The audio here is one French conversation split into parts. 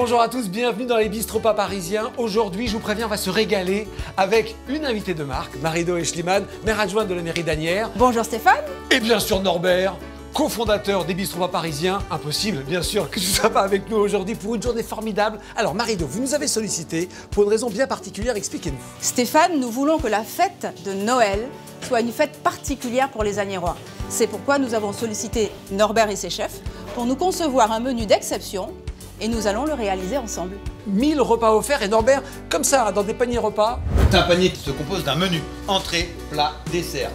Bonjour à tous, bienvenue dans les bistrots pas parisiens. Aujourd'hui, je vous préviens, on va se régaler avec une invitée de marque, Marie-Do Eschliman, maire adjointe de la mairie d'Asnières. Bonjour Stéphane. Et bien sûr Norbert, cofondateur des bistrots pas parisiens. Impossible, bien sûr, que tu ne sois pas avec nous aujourd'hui pour une journée formidable. Alors Marie-Do, vous nous avez sollicité pour une raison bien particulière, expliquez-nous. Stéphane, nous voulons que la fête de Noël soit une fête particulière pour les Asniérois. C'est pourquoi nous avons sollicité Norbert et ses chefs pour nous concevoir un menu d'exception et nous allons le réaliser ensemble. 1000 repas offerts et Norbert, comme ça, dans des paniers repas. C'est un panier qui se compose d'un menu, entrée, plat, dessert.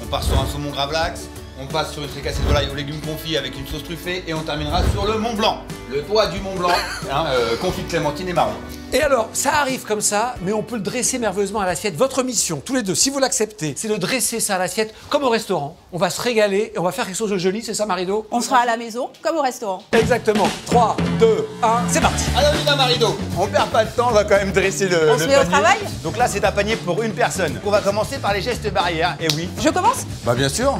On part sur un saumon gravlax, on passe sur une fricassée de volaille aux légumes confits avec une sauce truffée et on terminera sur le Mont Blanc, le toit du Mont Blanc, confit de clémentine et marron. Et alors, ça arrive comme ça, mais on peut le dresser merveilleusement à l'assiette. Votre mission, tous les deux, si vous l'acceptez, c'est de dresser ça à l'assiette comme au restaurant. On va se régaler et on va faire quelque chose de joli, c'est ça Marie-Do? On sera à la maison comme au restaurant. Exactement. 3, 2, 1, c'est parti. Alors Lina Marie-Do, on perd pas de temps, on va quand même dresser le On se met au panier. travail? Donc là c'est un panier pour une personne. On va commencer par les gestes barrières, et oui. Je commence? Bah bien sûr.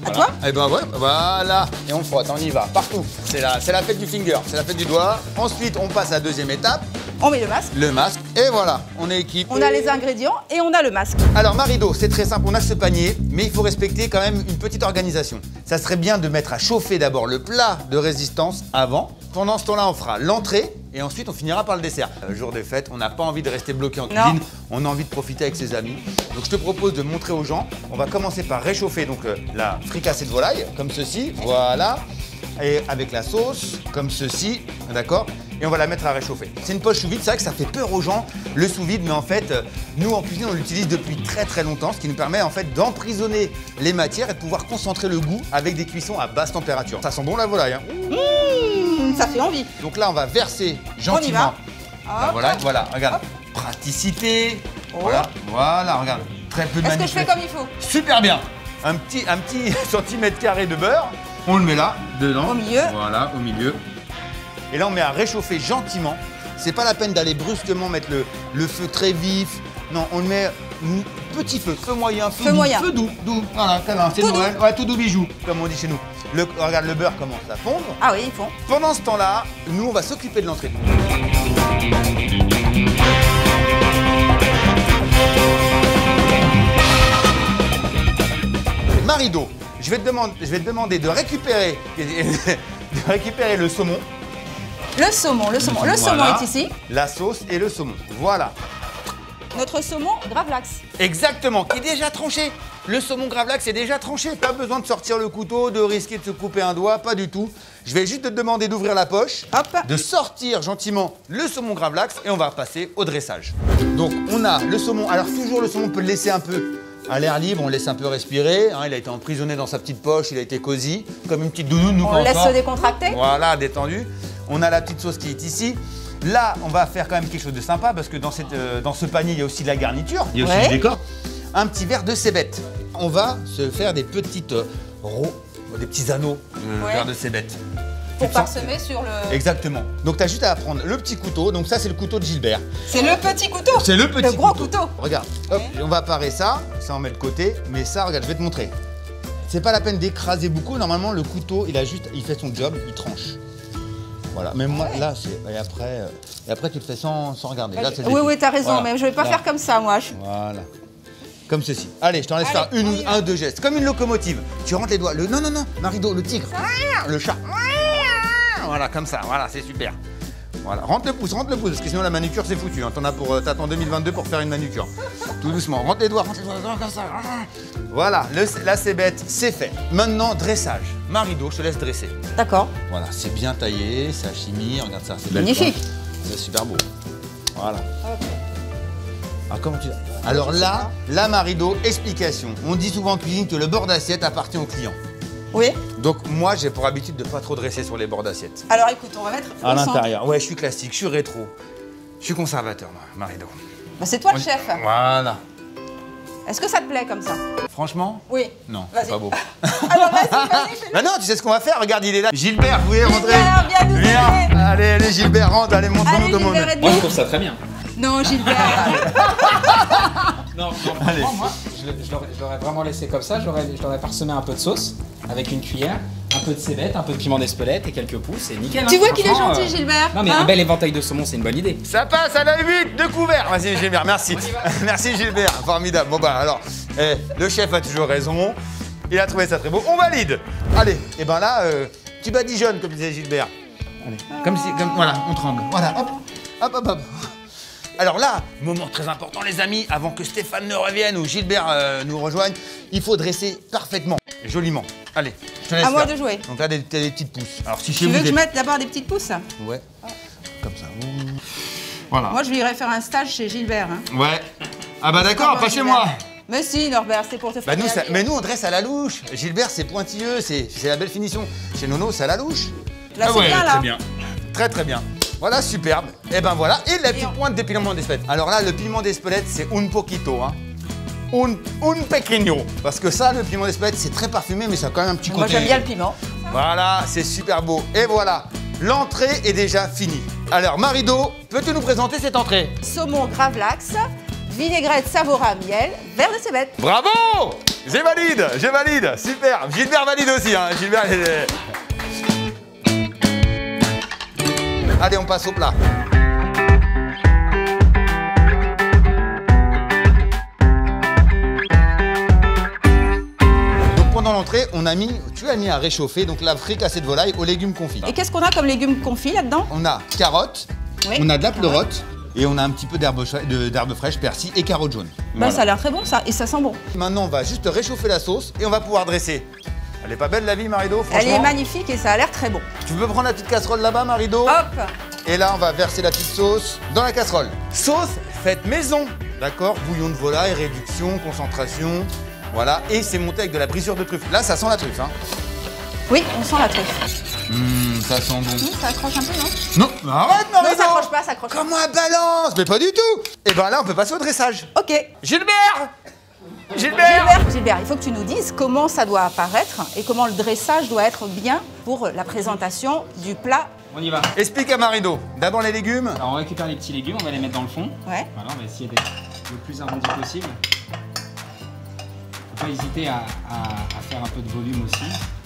À toi? Et ben ouais, voilà. Et on frotte, on y va, partout. C'est la fête du finger, c'est la fête du doigt. Ensuite on passe à la deuxième étape, On met le masque. le masque. Et voilà, on est équipe. On a les ingrédients et on a le masque. Alors Marie-Do, c'est très simple, on a ce panier, mais il faut respecter quand même une petite organisation. Ça serait bien de mettre à chauffer d'abord le plat de résistance avant. Pendant ce temps-là, on fera l'entrée et ensuite on finira par le dessert. Jour des fêtes, on n'a pas envie de rester bloqué en cuisine, on a envie de profiter avec ses amis. Donc je te propose de montrer aux gens. On va commencer par réchauffer donc la fricassée de volaille, comme ceci, voilà. Et avec la sauce, comme ceci, d'accord? Et on va la mettre à réchauffer. C'est une poche sous vide, c'est vrai que ça fait peur aux gens, le sous vide, mais en fait, nous en cuisine, on l'utilise depuis très longtemps, ce qui nous permet en fait d'emprisonner les matières et de pouvoir concentrer le goût avec des cuissons à basse température. Ça sent bon la volaille, hein? Ça fait envie. Donc là, on va verser gentiment. Hop. Voilà, regarde. Praticité. Voilà, regarde. Très peu de Est-ce que je fais manipulation. comme il faut? Super bien. Un petit centimètre carré de beurre. On le met là, dedans. Au milieu. Voilà, au milieu. Et là, on met à réchauffer gentiment. C'est pas la peine d'aller brusquement mettre le feu très vif. Non, on le met petit feu moyen, feu doux. Voilà, c'est Tout Noël. Ouais, tout doux bijou, comme on dit chez nous. Regarde, le beurre commence à fondre. Ah oui, ils font. Pendant ce temps-là, nous, on va s'occuper de l'entrée. Marie-Do, je vais te demander de récupérer le saumon. Le saumon Voilà. est ici. La sauce et le saumon. Voilà. Notre saumon gravlax. Exactement, qui est déjà tranché. Le saumon gravlax est déjà tranché. Pas besoin de sortir le couteau, de risquer de se couper un doigt, pas du tout. Je vais juste te demander d'ouvrir la poche, Hop. de sortir gentiment le saumon gravlax et on va passer au dressage. Donc on a le saumon. Alors toujours le saumon, on peut le laisser un peu à l'air libre, on laisse un peu respirer. Hein, il a été emprisonné dans sa petite poche, il a été cosy, comme une petite doudoune. Nous, On quand le laisse sort. se décontracter. Voilà, détendu. On a la petite sauce qui est ici. Là, on va faire quand même quelque chose de sympa parce que dans ce panier, il y a aussi de la garniture. Il y a aussi Ouais. du décor. Un petit verre de cébette. On va se faire des petites des petits anneaux de Ouais. verre de cébette. Pour Tu te sens- parsemer sur le... Exactement. Donc, tu as juste à prendre le petit couteau. Donc, ça, c'est le couteau de Gilbert. C'est le petit couteau. C'est le petit gros couteau. Regarde, hop, on va parer ça. Ça, on met de côté. Mais ça, regarde, je vais te montrer. C'est pas la peine d'écraser beaucoup. Normalement, le couteau, il fait son job, il tranche. Voilà, mais moi, là, c'est. Et après, tu le fais sans regarder. Là, c'est le Oui, défi. oui, t'as raison, Voilà. mais je vais pas Là. faire comme ça, moi. Voilà. Comme ceci. Allez, je t'en laisse faire Allez, on y va. un ou deux gestes. Comme une locomotive. Tu rentres les doigts. Non, Marie-Do, le tigre. Le chat. Voilà, comme ça. Voilà, c'est super. Voilà, rentre le pouce, parce que sinon la manucure c'est foutu. Hein. T'attends 2022 pour faire une manucure. Tout doucement, rentre les doigts, comme ça. Voilà, la cébette, c'est fait. Maintenant, dressage. Marie-Do, je te laisse dresser. D'accord. Voilà, c'est bien taillé, c'est chimie, regarde ça, c'est belle Magnifique. pointe. C'est super beau. Voilà. Ah, comment tu... Alors là, Marie-Do, explication. On dit souvent en cuisine que le bord d'assiette appartient au client. Oui. Donc moi, j'ai pour habitude de pas trop dresser sur les bords d'assiette. Alors écoute, on va mettre À au centre. l'intérieur. Ouais, je suis classique, je suis rétro. Je suis conservateur, moi, Marie-Do. Bah, c'est toi le chef. Voilà. Est-ce que ça te plaît comme ça? Franchement? Oui. Non, Vas-y. c'est pas beau. Alors vas-y, fais-le. Bah non, tu sais ce qu'on va faire? Regarde, il est là. Gilbert, vous voulez rentrer? Gilbert, viens nous aider. Allez, Gilbert, rentre, allez, montre-nous Allez, comment on Gilbert, est. aide-nous. Moi, je trouve ça très bien. Non, Gilbert. Non, franchement, moi, je l'aurais vraiment laissé comme ça. Je l'aurais parsemé un peu de sauce avec une cuillère. un peu de cébette, un peu de piment d'Espelette et quelques pousses, c'est nickel. Tu hein, vois qu'il est franchement, gentil, Gilbert. Non mais hein? un bel éventail de saumon, c'est une bonne idée. Ça passe à la 8 de couvert. Vas-y Gilbert, merci. Merci Gilbert, formidable. Bon bah alors, le chef a toujours raison. Il a trouvé ça très beau. On valide. Allez, et ben là, tu badigeonnes comme disait Gilbert. Allez, comme voilà, on tremble. Voilà, hop, hop, hop, hop. Alors là, moment très important les amis, avant que Stéphane ne revienne ou Gilbert nous rejoigne, il faut dresser parfaitement, joliment. Allez, je te laisse À moi faire. de jouer. Donc là, des petites pousses. Alors si chez Tu vous... veux que je mette d'abord des petites pousses? Ouais, comme ça. Voilà. Moi, je lui irais faire un stage chez Gilbert. Hein. Ouais. Ah bah d'accord, pas chez moi. Mais si, Norbert, c'est pour te faire. Bah nous, mais nous, on dresse à la louche. Gilbert, c'est pointilleux, c'est la belle finition. Chez Nono, c'est à la louche. Là, c'est bien, là. Très bien. Très très bien. Voilà, superbe. Et ben voilà. Et la petite pointe des piments d'Espelette. Alors là, le piment d'Espelette, c'est un poquito, hein. Un pequeño. Parce que ça, le piment d'Espelette, c'est très parfumé, mais ça a quand même un petit côté. Moi, j'aime bien le piment. Voilà, c'est super beau. Et voilà, l'entrée est déjà finie. Alors, Marido, peux-tu nous présenter cette entrée? Saumon gravlax, vinaigrette Savora miel, verre de cébette. Bravo! Je valide, super. Gilbert valide aussi, hein. Gilbert, Allez, on passe au plat. Donc pendant l'entrée, tu as mis à réchauffer donc la fricassée de volaille aux légumes confits. Et qu'est-ce qu'on a comme légumes confits là-dedans? On a carottes, Oui. on a de la pleurote et on a un petit peu d'herbe fraîche, persil et carottes jaunes. Ben, Voilà. ça a l'air très bon, ça. Et ça sent bon. Maintenant, on va juste réchauffer la sauce et on va pouvoir dresser. Elle est pas belle la vie, Marido, franchement. Elle est magnifique et ça a l'air très bon. Tu veux prendre la petite casserole là-bas, Marido? Hop! Et là, on va verser la petite sauce dans la casserole. Sauce faite maison, d'accord? Bouillon de volaille, réduction, concentration, voilà. Et c'est monté avec de la brisure de truffe. Là, ça sent la truffe, hein? Oui, on sent la truffe. Ça sent bon. Ça accroche un peu, non? Non, arrête, Marido! Non, ça accroche pas, ça accroche pas. Comment elle balance? Mais pas du tout! Et ben là, on peut passer au dressage. Ok. Gilbert! Gilbert, il faut que tu nous dises comment ça doit apparaître et comment le dressage doit être bien pour la présentation du plat. On y va. Explique à Marido. D'abord les légumes. Alors on récupère les petits légumes, on va les mettre dans le fond. Ouais. Voilà, on va essayer d'être le plus arrondi possible. Faut pas hésiter à faire un peu de volume aussi.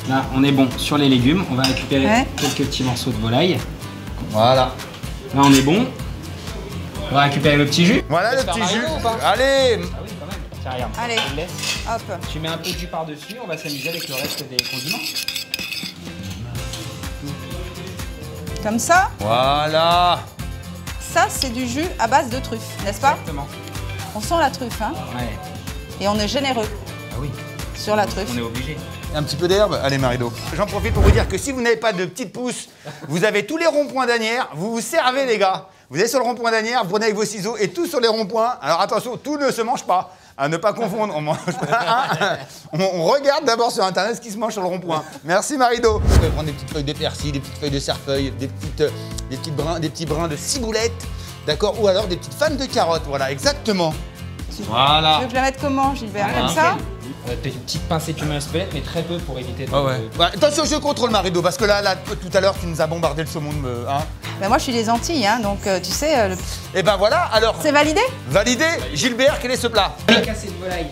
Là, on est bon sur les légumes. On va récupérer quelques petits morceaux de volaille. Voilà. Là, on est bon. On va récupérer le petit jus. Voilà le petit jus. Allez! Ah oui, quand même. Tiens, regarde. Allez. Je le laisse. Hop. Tu mets un peu de jus par-dessus, on va s'amuser avec le reste des condiments. Comme ça. Voilà. Ça, c'est du jus à base de truffe, n'est-ce pas? Exactement. On sent la truffe, hein? Ouais. Et on est généreux Ah oui, sur la truffe. on est obligé. Un petit peu d'herbe. Allez, Marido. J'en profite pour vous dire que si vous n'avez pas de petites pousses, vous avez tous les ronds-points d'Anières. Vous vous servez, les gars. Vous allez sur le rond-point d'Anières, vous prenez avec vos ciseaux et tout sur les ronds-points. Alors attention, tout ne se mange pas. À ne pas confondre. On mange pas. On regarde d'abord sur Internet ce qui se mange sur le rond-point. Merci, Marido. Vous pouvez prendre des petites feuilles de persil, des petites feuilles de cerfeuil, des petits brins de ciboulette, d'accord? Ou alors des petites fans de carottes. Voilà, exactement. Tu Voilà. veux que je la mette comment, Gilbert? Voilà. Comme ça? Une petite pincée de piment d'Espelette, mais très peu pour éviter de... Ouais, attention, je contrôle Marido, parce que là, tout à l'heure, tu nous as bombardé le saumon de... Hein. Ben moi, je suis des Antilles, hein, donc tu sais... Et ben voilà, alors, C'est validé? validé. Gilbert, quel est ce plat? Fricassée de volaille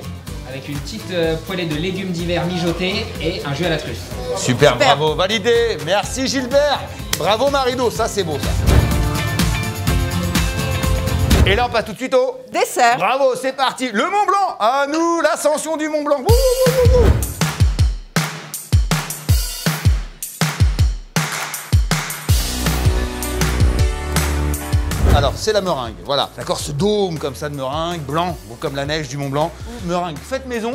avec une petite poêlée de légumes d'hiver mijotés et un jus à la truffe. Super, bravo, validé. Merci Gilbert. Bravo Marido, ça c'est beau ça. Et là, on passe tout de suite au... Dessert. Bravo, c'est parti. Le Mont Blanc. À nous, l'ascension du Mont Blanc. Wouh, wouh, wouh, wouh. Alors, c'est la meringue, voilà. D'accord, ce dôme comme ça de meringue, blanc, bon, comme la neige du Mont Blanc. Meringue faite maison.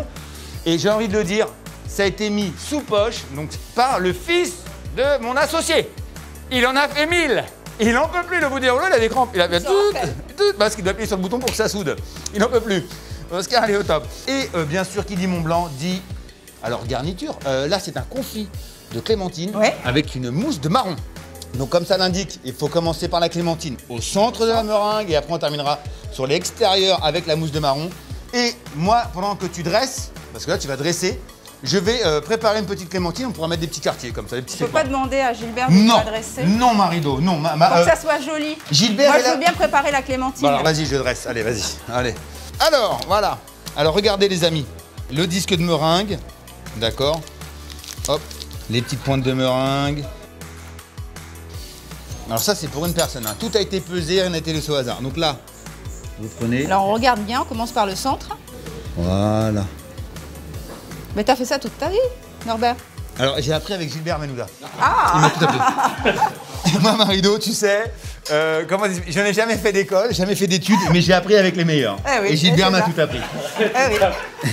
Et j'ai envie de le dire, ça a été mis sous poche, donc par le fils de mon associé. Il en a fait 1000. Il n'en peut plus, le bout des rouleaux, il a des crampes. Il a fait tout, parce qu'il doit appuyer sur le bouton pour que ça soude. Il n'en peut plus. Oscar, il est au top. Et bien sûr, qui dit Mont Blanc dit... Alors, garniture, là, c'est un confit de clémentine avec une mousse de marron. Donc, comme ça l'indique, il faut commencer par la clémentine au centre de la meringue et après, on terminera sur l'extérieur avec la mousse de marron. Et moi, pendant que tu dresses, parce que là, tu vas dresser, je vais préparer une petite clémentine, on pourra mettre des petits quartiers comme ça, des petits Tu peux segments. pas demander à Gilbert de Non, m'adresser? non Marido, non. Pour que ça soit joli. Gilbert Moi, est je là. veux bien préparer la clémentine. Bon, alors vas-y, je dresse. Allez, vas-y. Allez. Alors, voilà. Alors, regardez les amis. Le disque de meringue. D'accord. Hop. Les petites pointes de meringue. Alors ça, c'est pour une personne. Hein. Tout a été pesé, rien n'a été laissé au hasard. Donc là, vous prenez... Alors on regarde bien, on commence par le centre. Voilà. Mais t'as fait ça toute ta vie, Norbert? Alors j'ai appris avec Gilbert Menouda. Ah. Il m'a tout appris. Moi, Marido, tu sais, je n'ai jamais fait d'école, jamais fait d'études, mais j'ai appris avec les meilleurs. Eh oui, et Gilbert m'a ça. tout appris. Eh oui.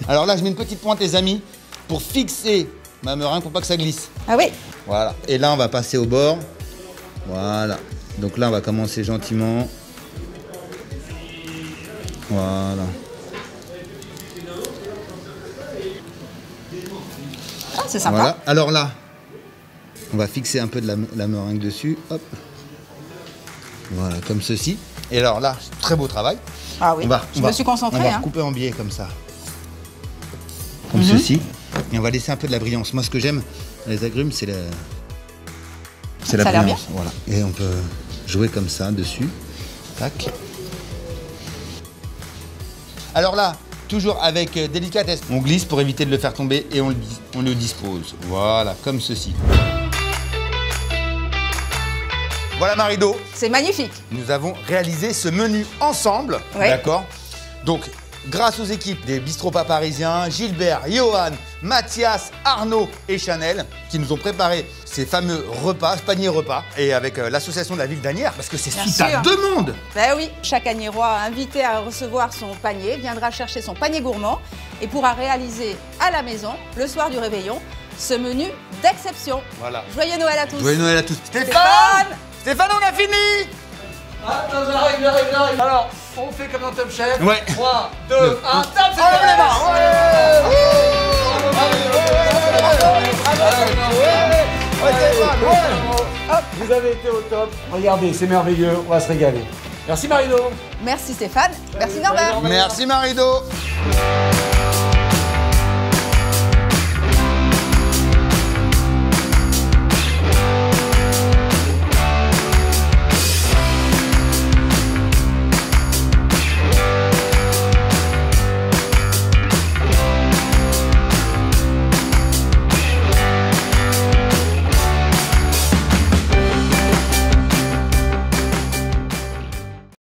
Alors là, je mets une petite pointe, les amis, pour fixer ma meringue pour pas que ça glisse. Ah oui. Voilà. Et là, on va passer au bord. Voilà. Donc là, on va commencer gentiment. Voilà. Ah, c'est sympa. Voilà. Alors là, on va fixer un peu de la meringue dessus. Hop. Voilà, comme ceci. Et alors là, très beau travail. Ah oui, je me suis concentrée. On va hein. couper en biais comme ça. Comme ceci. Et on va laisser un peu de la brillance. Moi, ce que j'aime, les agrumes, c'est la Ça a l'air brillance. Voilà. Et on peut jouer comme ça dessus. Tac. Alors là, toujours avec délicatesse, on glisse pour éviter de le faire tomber et on le dispose. Voilà, comme ceci. Voilà Marido, C'est magnifique. nous avons réalisé ce menu ensemble, Ouais. d'accord? Donc, grâce aux équipes des bistrots pas parisiens, Gilbert, Johan, Mathias, Arnaud et Chanel, qui nous ont préparé ces fameux repas, ce panier repas, et avec l'association de la ville d'Asnières, parce que c'est Bien suite à sûr. deux mondes. Ben oui, chaque Agnérois invité à recevoir son panier viendra chercher son panier gourmand et pourra réaliser à la maison, le soir du réveillon, ce menu d'exception. Voilà. Joyeux Noël à tous. Joyeux Noël à tous. Stéphane, on a fini. Attends, j'arrive. Alors, on fait comme dans Top Chef. Ouais. 3, 2, 1, top, c'est Enlève les mains. Hop, vous avez été au top. Regardez, c'est merveilleux, on va se régaler. Merci Marino. Merci Stéphane. Merci Norbert. Merci Marido.